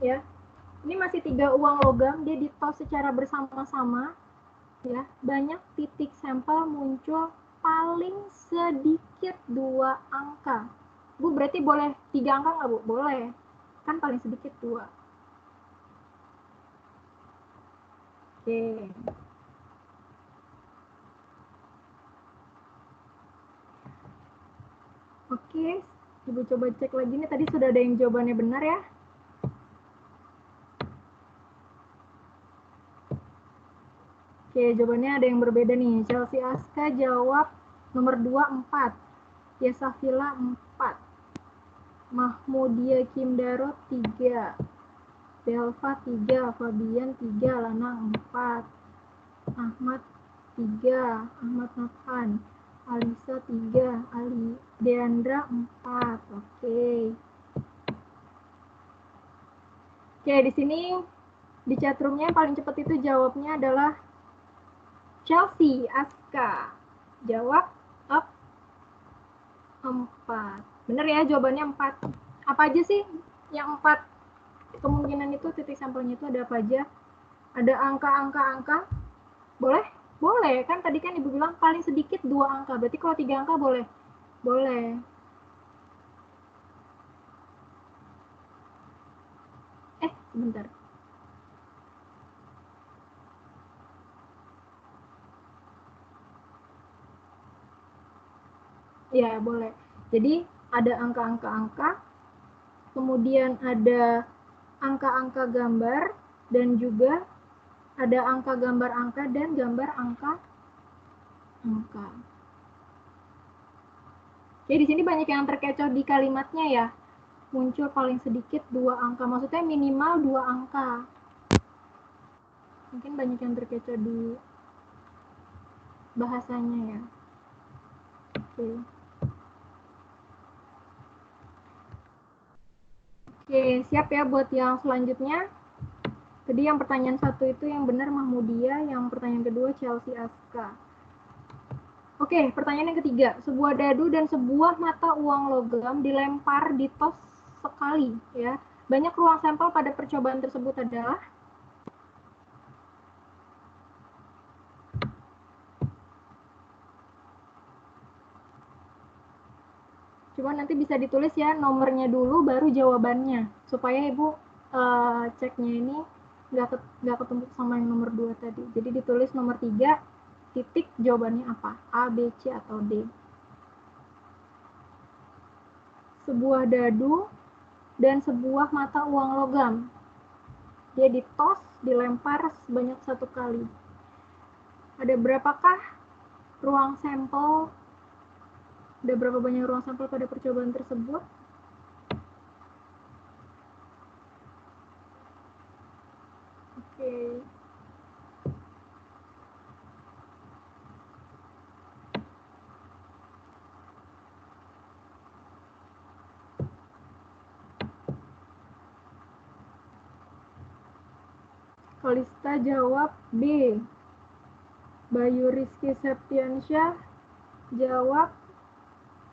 Ya. Ini masih 3 uang logam, dia ditos secara bersama-sama. Ya, banyak titik sampel muncul paling sedikit 2 angka. Bu, berarti boleh 3 angka nggak, Bu? Boleh. Kan paling sedikit 2. Oke. Oke, Ibu coba cek lagi nih. Tadi sudah ada yang jawabannya benar, ya. Oke, jawabannya ada yang berbeda nih. Chelsea Aska jawab nomor 2, 4. Yesafila 4. Mahmudia Kimdaro 3. Delva 3, Fabian 3, Lana 4, Ahmad 3, Ahmad Nafhan, Alisa 3, Ali Deandra 4. Oke. Oke, di sini di chatroomnya yang paling cepat itu jawabnya adalah Chelsea Aska. Jawab up 4. Bener ya jawabannya 4. Apa aja sih yang 4 kemungkinan itu, titik sampelnya itu ada apa aja? Ada angka-angka. Boleh? Boleh. Kan tadi kan Ibu bilang paling sedikit 2 angka. Berarti kalau 3 angka boleh? Boleh. Sebentar. Ya, boleh. Jadi ada angka-angka, kemudian ada angka-angka gambar, dan juga ada angka gambar angka dan gambar angka. Oke, di sini banyak yang terkecoh di kalimatnya ya. Muncul paling sedikit 2 angka, maksudnya minimal 2 angka. Mungkin banyak yang terkecoh di bahasanya ya. Oke. Oke, siap ya buat yang selanjutnya. Tadi yang pertanyaan 1 itu yang benar Mahmudia, yang pertanyaan kedua Chelsea Aska. Oke, pertanyaan yang ketiga. Sebuah dadu dan sebuah mata uang logam dilempar di tos sekali ya. Banyak ruang sampel pada percobaan tersebut adalah cuma nanti bisa ditulis ya nomornya dulu baru jawabannya supaya Ibu ceknya ini nggak ketemu sama yang nomor 2 tadi. Jadi ditulis nomor 3 titik jawabannya apa? A, B, C, atau D. Sebuah dadu dan sebuah mata uang logam. Dia ditos, dilempar sebanyak 1 kali. Ada berapakah ruang sampel? Ada berapa banyak ruang sampel pada percobaan tersebut? Oke. Kalista jawab B. Bayu Rizky Septiansyah jawab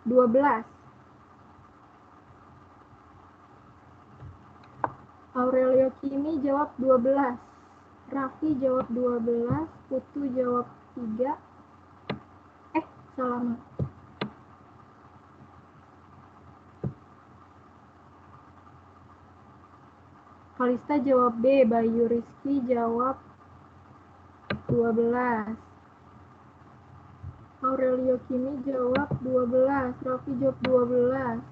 12. Aurelio Kimi jawab 12. Raffi jawab 12. Putu jawab 3. Salah. Kalista jawab B. Bayu Rizky jawab 12. Aurelio Kimi jawab 12. Raffi jawab 12.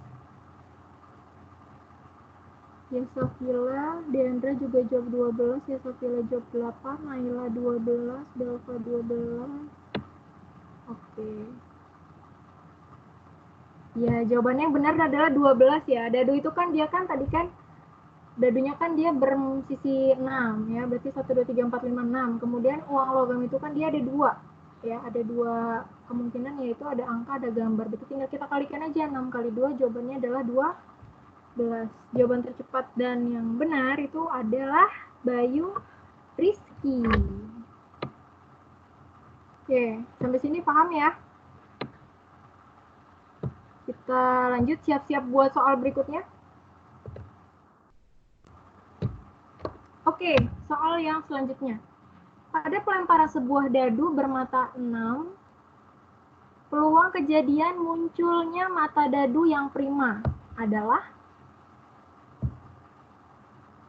Yasafila, Deandra juga jawab 12, Yasafila jawab 8, Naila 12, Delva 12. Oke. Ya, jawabannya yang benar adalah 12 ya. Dadu itu kan dia kan tadi kan dadunya kan dia bersisi 6 ya, berarti 1 2 3 4 5 6. Kemudian uang logam itu kan dia ada 2. Ya, ada 2 kemungkinan yaitu ada angka, ada gambar. Berarti tinggal kita kalikan aja 6 kali 2 jawabannya adalah 12. Jawaban tercepat dan yang benar itu adalah Bayu Rizky. Oke, sampai sini paham ya? Kita lanjut siap-siap buat soal berikutnya. Oke, soal yang selanjutnya. Pada pelemparan sebuah dadu bermata 6, peluang kejadian munculnya mata dadu yang prima adalah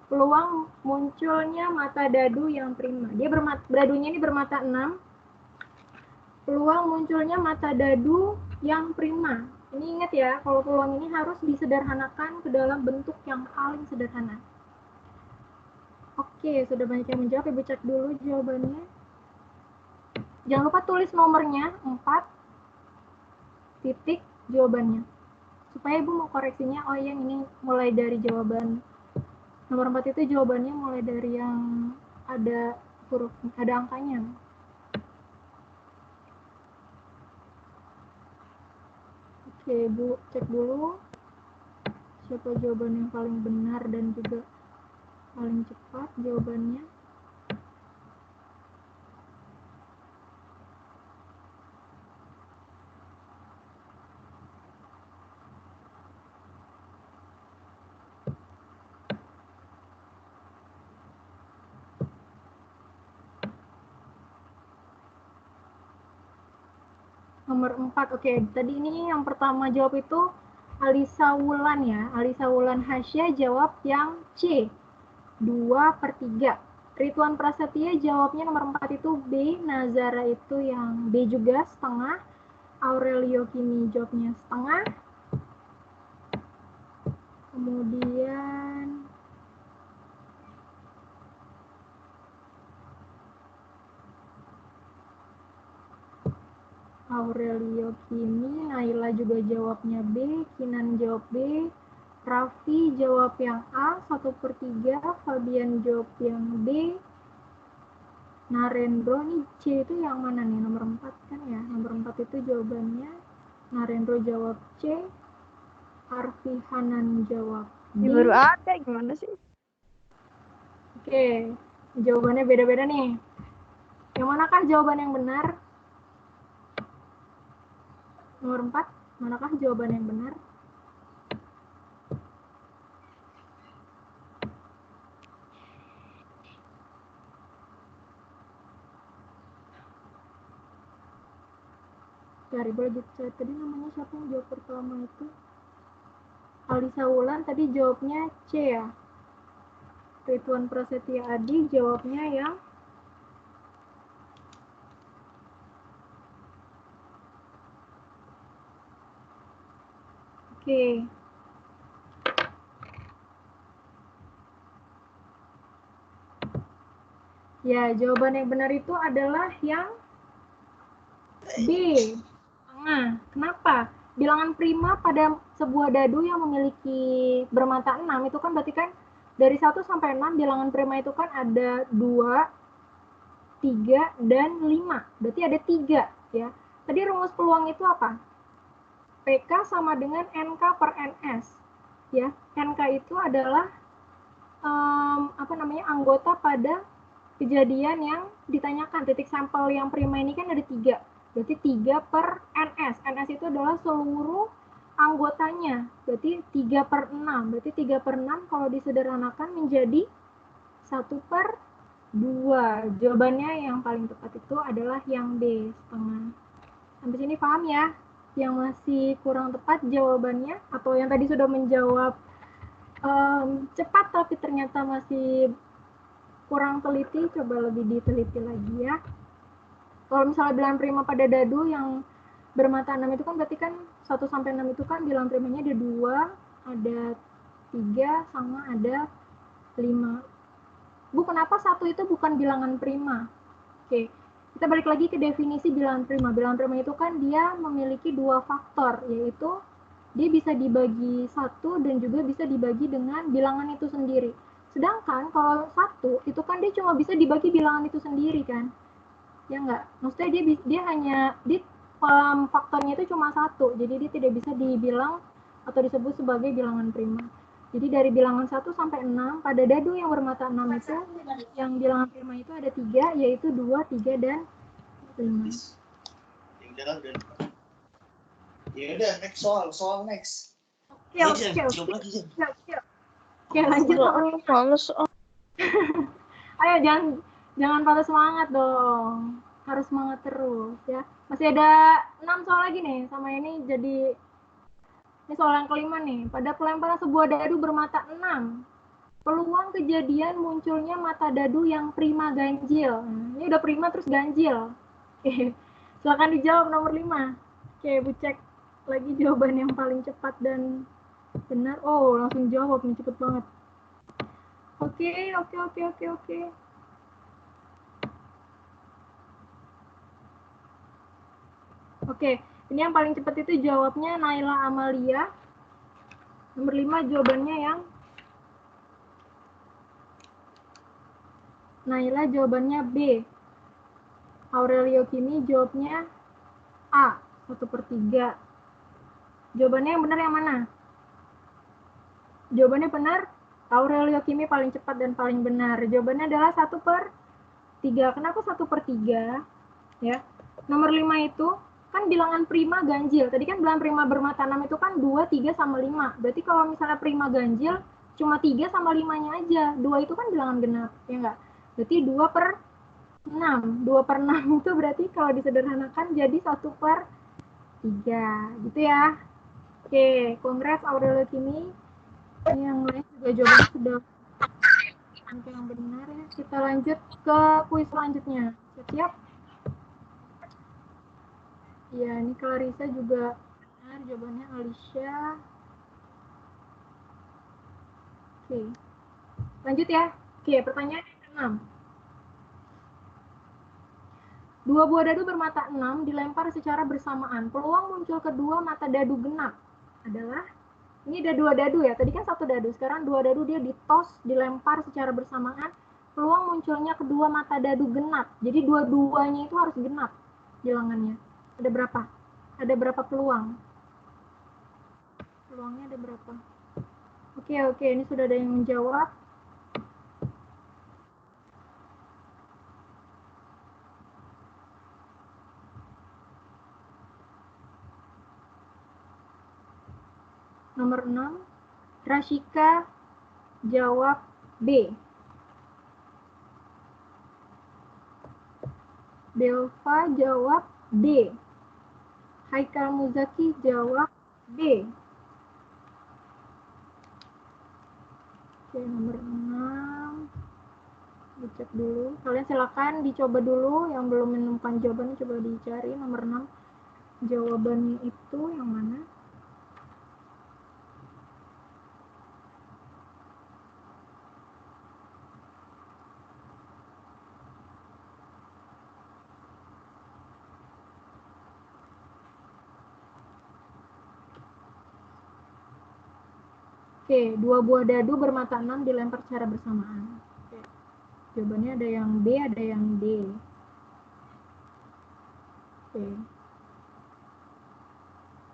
peluang munculnya mata dadu yang prima. Dia dadunya ini bermata 6. Peluang munculnya mata dadu yang prima. Ini ingat ya, kalau peluang ini harus disederhanakan ke dalam bentuk yang paling sederhana. Oke, sudah banyak yang menjawab. Ibu cek dulu jawabannya. Jangan lupa tulis nomornya 4 titik jawabannya. Supaya Ibu mau koreksinya, oh yang ini mulai dari jawaban Nomor 4 itu jawabannya mulai dari yang ada huruf, ada angkanya. Oke, Bu, cek dulu siapa jawaban yang paling benar dan juga paling cepat jawabannya. Nomor 4, oke. Tadi ini yang pertama jawab itu Alisa Wulan ya. Alisa Wulan Hasya jawab yang C, 2/3. Ridwan Prasetya jawabnya nomor 4 itu B. Nazara itu yang B juga, setengah. Aurelio Kimi jawabnya setengah. Kemudian Aurelio Kimi, Naila juga jawabnya B, Kinan jawab B, Raffi jawab yang A, 1/3, Fabian jawab yang B, Narendro, nih C itu yang mana nih? Nomor 4 kan ya? Nomor 4 itu jawabannya. Narendro jawab C, Arfi Hanan jawab D. Ini baru ada, gimana sih? Oke, jawabannya beda-beda nih. Yang manakah jawaban yang benar? Nomor 4, manakah jawaban yang benar? Cari boleh dicek. Tadi namanya siapa yang jawab pertama itu? Alisa Wulan tadi jawabnya C ya. Ridwan Prasetya Adi jawabnya yang Oke. Ya, jawaban yang benar itu adalah yang B. Nah, kenapa? Bilangan prima pada sebuah dadu yang memiliki bermata 6 itu kan berarti kan dari 1 sampai 6 bilangan prima itu kan ada 2, 3, dan 5. Berarti ada 3 ya. Tadi rumus peluang itu apa? PK sama dengan NK per NS. Ya, NK itu adalah anggota pada kejadian yang ditanyakan. Titik sampel yang prima ini kan ada 3. Berarti 3 per NS. NS itu adalah seluruh anggotanya. Berarti 3/6. Berarti 3/6 kalau disederhanakan menjadi 1/2. Jawabannya yang paling tepat itu adalah yang B, setengah. Sampai sini paham ya? Yang masih kurang tepat jawabannya, atau yang tadi sudah menjawab cepat tapi ternyata masih kurang teliti, coba lebih diteliti lagi ya. Kalau misalnya bilangan prima pada dadu yang bermata 6 itu kan berarti kan 1 sampai 6 itu kan bilangan primanya ada 2, ada 3, sama ada 5. Bu, kenapa 1 itu bukan bilangan prima? Oke, kita balik lagi ke definisi bilangan prima. Bilangan prima itu kan dia memiliki 2 faktor, yaitu dia bisa dibagi 1 dan juga bisa dibagi dengan bilangan itu sendiri. Sedangkan kalau 1 itu kan dia cuma bisa dibagi bilangan itu sendiri kan? Ya enggak? Maksudnya dia hanya faktornya itu cuma 1, jadi dia tidak bisa dibilang atau disebut sebagai bilangan prima. Jadi dari bilangan 1 sampai 6 pada dadu yang bermata 6 itu yang bilangan prima itu ada 3, yaitu 2, 3, dan 5. Ya udah, next soal next. Oke, lanjut. Males. Ayo jangan patah semangat dong. Harus semangat terus ya. Masih ada 6 soal lagi nih, sama ini jadi ini soal yang kelima nih. Pada pelemparan sebuah dadu bermata 6, peluang kejadian munculnya mata dadu yang prima ganjil. Ini udah prima terus ganjil. Oke, silakan dijawab nomor 5. Oke, Bu cek lagi jawaban yang paling cepat dan benar. Oh, langsung jawab nih, cepet banget. Oke. Oke, ini yang paling cepat itu jawabnya Naila Amalia. Nomor 5 jawabannya yang Naila jawabannya B. Aurelio Kimi jawabnya A, 1/3. Jawabannya yang benar yang mana? Jawabannya benar, Aurelio Kimi paling cepat dan paling benar. Jawabannya adalah 1/3. Kenapa 1/3? Ya. Nomor 5 itu kan bilangan prima ganjil. Tadi kan bilangan prima bermata 6 itu kan 2, 3, sama 5. Berarti kalau misalnya prima ganjil, cuma 3 sama 5-nya aja. 2 itu kan bilangan genap, ya enggak? Berarti 2/6. 2/6 itu berarti kalau disederhanakan jadi 1/3. Gitu ya. Oke, congrats Aurelio Kimi. Ini yang lain juga jawabannya sudah yang benar ya. Kita lanjut ke kuis selanjutnya. Siap? Ya, ini Clarissa juga benar jawabannya. Alicia. Oke. Lanjut ya. Oke, pertanyaan yang ke-6. 2 buah dadu bermata 6 dilempar secara bersamaan. Peluang muncul kedua mata dadu genap adalah, ini ada 2 dadu ya. Tadi kan 1 dadu, sekarang 2 dadu dia ditos, dilempar secara bersamaan. Peluang munculnya kedua mata dadu genap. Jadi dua-duanya itu harus genap bilangannya. Ada berapa? Ada berapa peluang? Peluangnya ada berapa? Oke, ini sudah ada yang menjawab. Nomor 6, Rashika jawab B. Belva jawab D. Haikal Muzaki jawab B. Oke, nomor 6. Dicek dulu. Kalian silakan dicoba dulu. Yang belum menemukan jawabannya coba dicari. Nomor 6. Jawabannya itu yang mana? Oke, 2 buah dadu bermata 6 dilempar secara bersamaan. Oke. Jawabannya ada yang B, ada yang D. Oke.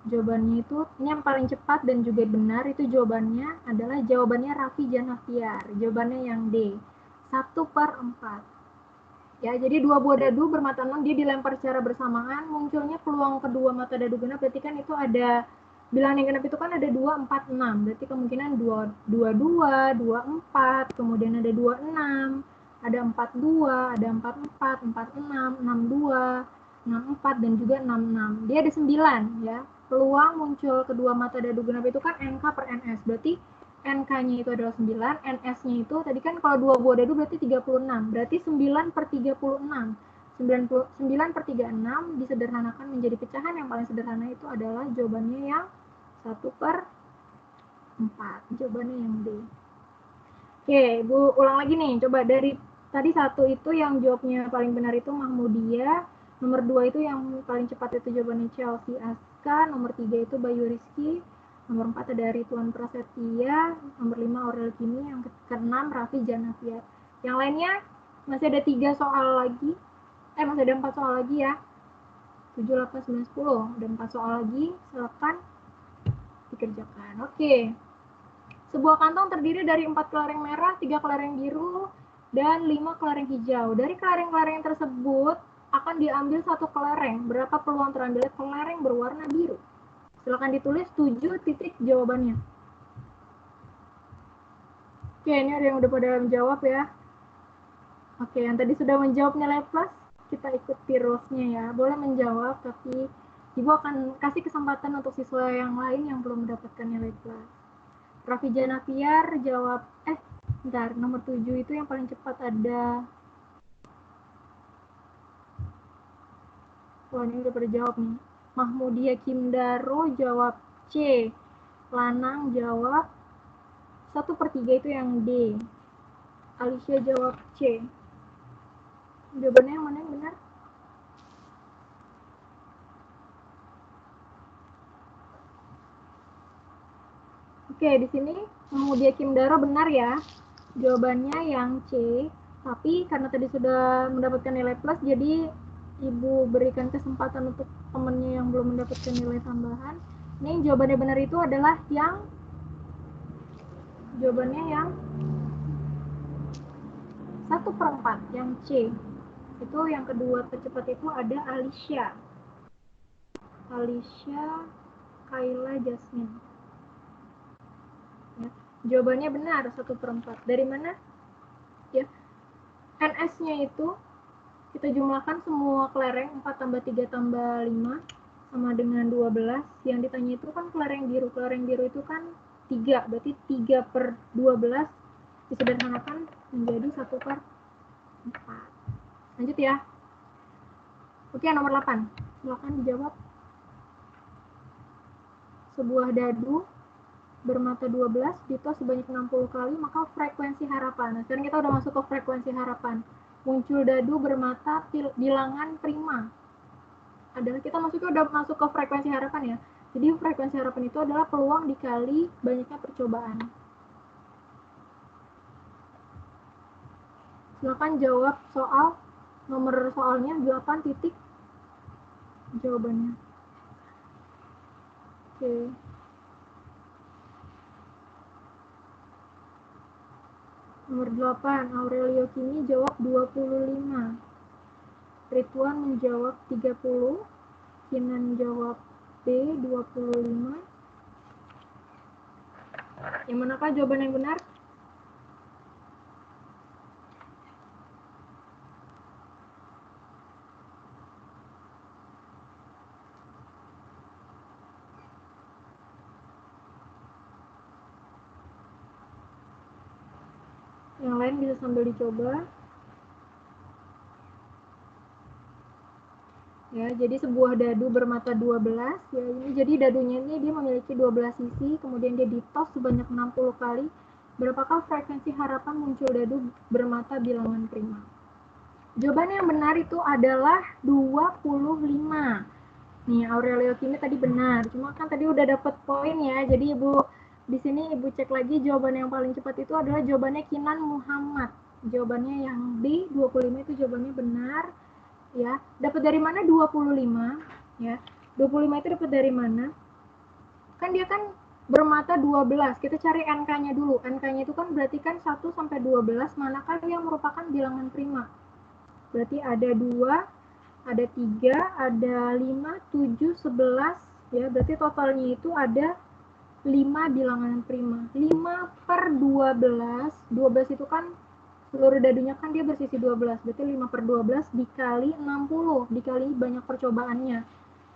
Jawabannya itu, ini yang paling cepat dan juga benar, itu jawabannya adalah jawabannya Raffi Janafiar. Jawabannya yang D, 1/4. Ya, jadi 2 buah dadu bermata 6 dia dilempar secara bersamaan, munculnya peluang kedua mata dadu genap, berarti kan itu ada bilangan yang genap itu kan ada 2, 4, 6. Berarti kemungkinan 2, 2, 4, kemudian ada 26, ada 42, ada 44, 46, 62, 64, dan juga 66. Dia ada 9 ya. Peluang muncul kedua mata dadu genap itu kan NK per NS. Berarti NK-nya itu adalah 9, NS-nya itu tadi kan kalau 2 buah dadu berarti 36. Berarti 9/36. 9/36 disederhanakan menjadi pecahan yang paling sederhana itu adalah jawabannya yang 1/4. Jawabannya yang D. Oke, Bu ulang lagi nih. Coba dari tadi 1 itu yang jawabnya paling benar itu Mahmudia. Nomor 2 itu yang paling cepat itu jawabannya Chelsea Aska. Nomor 3 itu Bayu Rizky. Nomor 4 ada Ridwan Prasetya. Nomor 5 Aurel Kimi. Yang ke-6 Raffi Janafiar. Yang lainnya masih ada 3 soal lagi. Masih ada 4 soal lagi ya. 7, 8, 9, 10. Ada 4 soal lagi. Silakan dikerjakan. Oke. Sebuah kantong terdiri dari 4 kelereng merah, 3 kelereng biru, dan 5 kelereng hijau. Dari kelereng-kelereng tersebut akan diambil 1 kelereng. Berapa peluang terambilnya kelereng berwarna biru? Silakan ditulis 7 titik jawabannya. Oke, ini ada yang udah pada menjawab ya. Oke, yang tadi sudah menjawab nilai plus, kita ikuti rules-nya ya. Boleh menjawab, tapi Ibu akan kasih kesempatan untuk siswa yang lain yang belum mendapatkan nilai plus. Raffi Janafiar jawab, bentar, nomor 7 itu yang paling cepat ada. Wah, ini udah pada jawab nih. Mahmudia Kimdaro jawab C. Lanang jawab 1/3 itu yang D. Alicia jawab C. Jawabannya yang mana yang benar? Oke, di sini Mahmudia Kimdaro benar ya. Jawabannya yang C, Tapi karena tadi sudah mendapatkan nilai plus, jadi Ibu berikan kesempatan untuk temannya yang belum mendapatkan nilai tambahan. Ini jawabannya benar itu adalah jawabannya yang 1/4, yang C. Itu yang kedua tercepat itu ada Alicia, Kayla, Jasmine. Ya. Jawabannya benar 1/4. Dari mana? Ya. NS-nya itu kita jumlahkan semua kelereng 4 tambah 3 tambah 5 sama dengan 12. Yang ditanya itu kan kelereng biru. Kelereng biru itu kan 3, berarti 3/12 disederhanakan menjadi 1/4. Lanjut ya. Oke, nomor 8. Silakan dijawab. Sebuah dadu bermata 12 ditos sebanyak 60 kali, maka frekuensi harapan. Nah, sekarang kita udah masuk ke frekuensi harapan. Muncul dadu bermata bilangan prima. Adalah kita udah masuk ke frekuensi harapan ya. Jadi frekuensi harapan itu adalah peluang dikali banyaknya percobaan. Silakan jawab soal nomor soalnya 8 titik jawabannya. Oke. Nomor 8, Aurelio Kini jawab 25. Ridwan menjawab 30. Kinan jawab B 25. Yang manakah jawaban yang benar? Yang lain bisa sambil dicoba. Ya, jadi sebuah dadu bermata 12 ya, ini jadi dadunya ini dia memiliki 12 sisi, kemudian dia ditos sebanyak 60 kali. Berapakah frekuensi harapan muncul dadu bermata bilangan prima? Jawaban yang benar itu adalah 25. Nih, Aurelio Kini tadi benar, cuma kan tadi udah dapet poin ya. Jadi Ibu di sini Ibu cek lagi jawaban yang paling cepat itu adalah jawabannya Kinan Muhammad. Jawabannya yang B 25 itu jawabannya benar. Ya, dapat dari mana 25? Ya, 25 itu dapat dari mana? Kan dia kan bermata 12. Kita cari NK-nya dulu. NK-nya itu kan berarti kan 1 sampai 12, manakah yang merupakan bilangan prima? Berarti ada 2, ada 3, ada 5, 7, 11, ya. Berarti totalnya itu ada 5 bilangan prima. 5/12, 12 itu kan seluruh dadunya kan dia bersisi 12, berarti 5/12 dikali 60, dikali banyak percobaannya.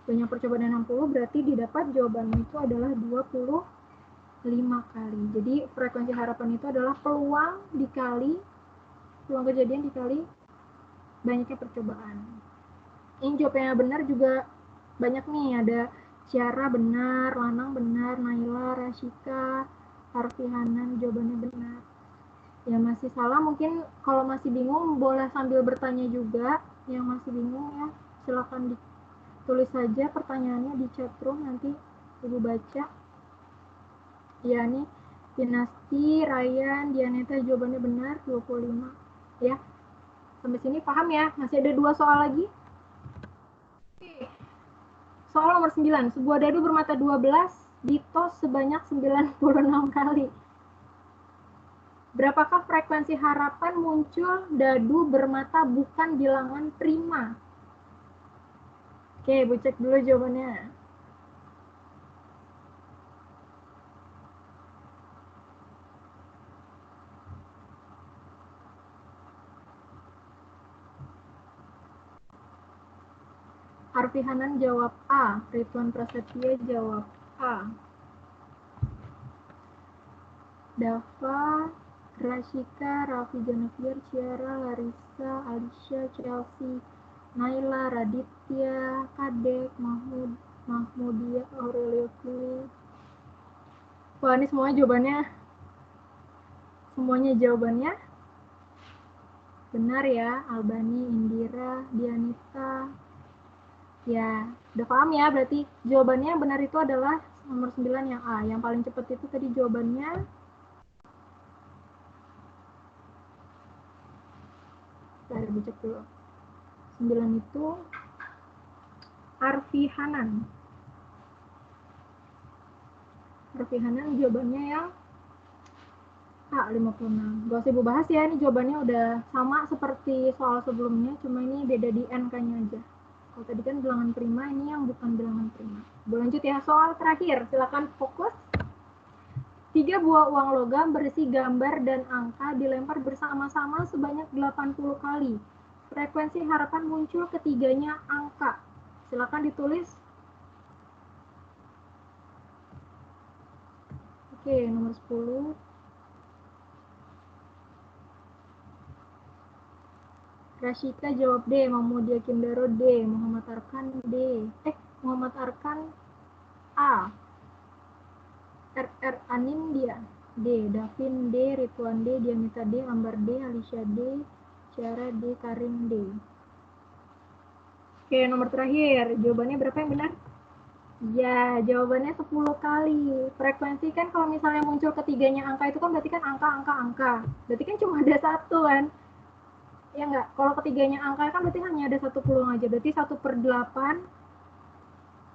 Banyak percobaan 60 berarti didapat jawabannya itu adalah 25 kali. Jadi frekuensi harapan itu adalah peluang kejadian dikali banyaknya percobaan. Ini jawabannya benar juga banyak nih, ada Ciara benar, Lanang benar, Naila, Rashika, Harfi Hanan jawabannya benar. Ya masih salah, mungkin kalau masih bingung boleh sambil bertanya juga. Yang masih bingung ya silakan ditulis saja pertanyaannya di chatroom, nanti Ibu baca. Ya nih, Dinasti, Ryan, Dianeta jawabannya benar 25 ya. Sampai sini paham ya? Masih ada 2 soal lagi. Oke. Soal nomor 9, sebuah dadu bermata 12 ditos sebanyak 96 kali. Berapakah frekuensi harapan muncul dadu bermata bukan bilangan prima? Oke, Bu cek dulu jawabannya. Harfi Hanan jawab A, Ridwan Prasetya jawab A. Dava, Rashika, Raffi Janafir, Ciara, Larissa, Alicia, Chelsea, Naila, Raditya, Kadek, Mahmudia, Aurelio Kini. Wah, ini semuanya jawabannya benar ya. Albani, Indira, Dianita. Ya, udah paham ya, berarti jawabannya benar itu adalah nomor 9 yang A. Yang paling cepat itu tadi jawabannya dicek dulu. 9 itu Arfi Hanan. Arfi Hanan jawabannya yang A56. Gak usah ibu bahas ya, ini jawabannya udah sama seperti soal sebelumnya, cuma ini beda di NK-nya aja. Kalau tadi kan bilangan prima, ini yang bukan bilangan prima. Lanjut ya, soal terakhir, silakan fokus. 3 buah uang logam berisi gambar dan angka dilempar bersama-sama sebanyak 80 kali. Frekuensi harapan muncul ketiganya angka. Silakan ditulis. Oke, nomor 10. Rashika jawab D, Mahmudiyah Kindaro D, Muhammad Arkan D. Muhammad Arkan A. RR Anindya D, Davin D, Rituan D, Dianita D, Lambar D, Alicia D, Ciara D, Karim D. Oke, nomor terakhir. Jawabannya berapa yang benar? Ya, jawabannya 10 kali. Frekuensi kan kalau misalnya muncul ketiganya angka itu kan berarti kan angka. Berarti kan cuma ada satu kan? Ya enggak? Kalau ketiganya angka kan berarti hanya ada satu peluang aja. Berarti 1/8.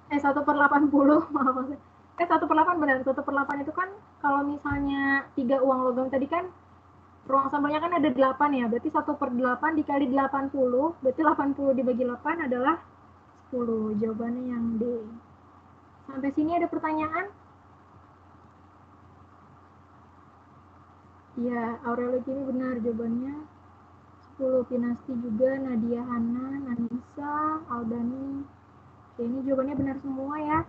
1/80, maaf maksudnya. 1/8 benar. 1/8 itu kan kalau misalnya 3 uang logam tadi kan ruang sampelnya kan ada 8 ya. Berarti 1/8 dikali 80, berarti 80 dibagi 8 adalah 10. Jawabannya yang D. Sampai sini ada pertanyaan? Ya, Aurelio ini benar jawabannya. 10. Pinasti juga, Nadia Hanan, Anissa, Aldani. Oke, ini jawabannya benar semua ya.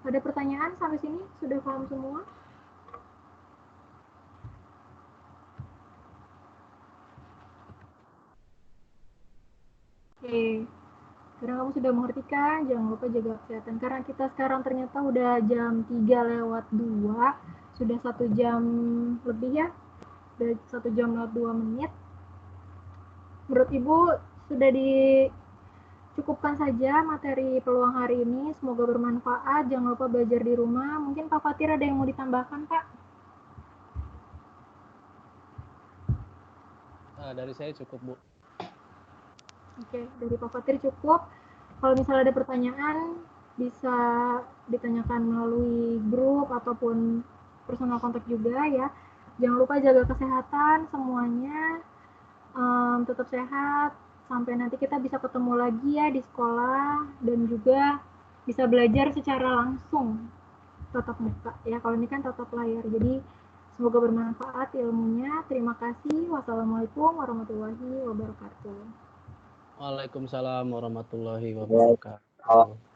Ada pertanyaan sampai sini? Sudah paham semua? Oke. Karena kamu sudah mengerti kan, jangan lupa jaga kesehatan. Karena kita sekarang ternyata udah jam 3:02, sudah 1 jam lebih ya. Udah 1 jam lewat 2 menit. Menurut Ibu sudah dicukupkan saja materi peluang hari ini. Semoga bermanfaat. Jangan lupa belajar di rumah. Mungkin Pak Fatir ada yang mau ditambahkan, Pak? Dari saya cukup, Bu. Oke, dari Pak Fatir cukup. Kalau misalnya ada pertanyaan, bisa ditanyakan melalui grup ataupun personal kontak juga ya. Jangan lupa jaga kesehatan semuanya. Tetap sehat. Sampai nanti kita bisa ketemu lagi ya di sekolah. Dan juga bisa belajar secara langsung. Tatap muka ya. Kalau ini kan tatap layar. Jadi semoga bermanfaat ilmunya. Terima kasih. Wassalamualaikum warahmatullahi wabarakatuh. Waalaikumsalam warahmatullahi wabarakatuh.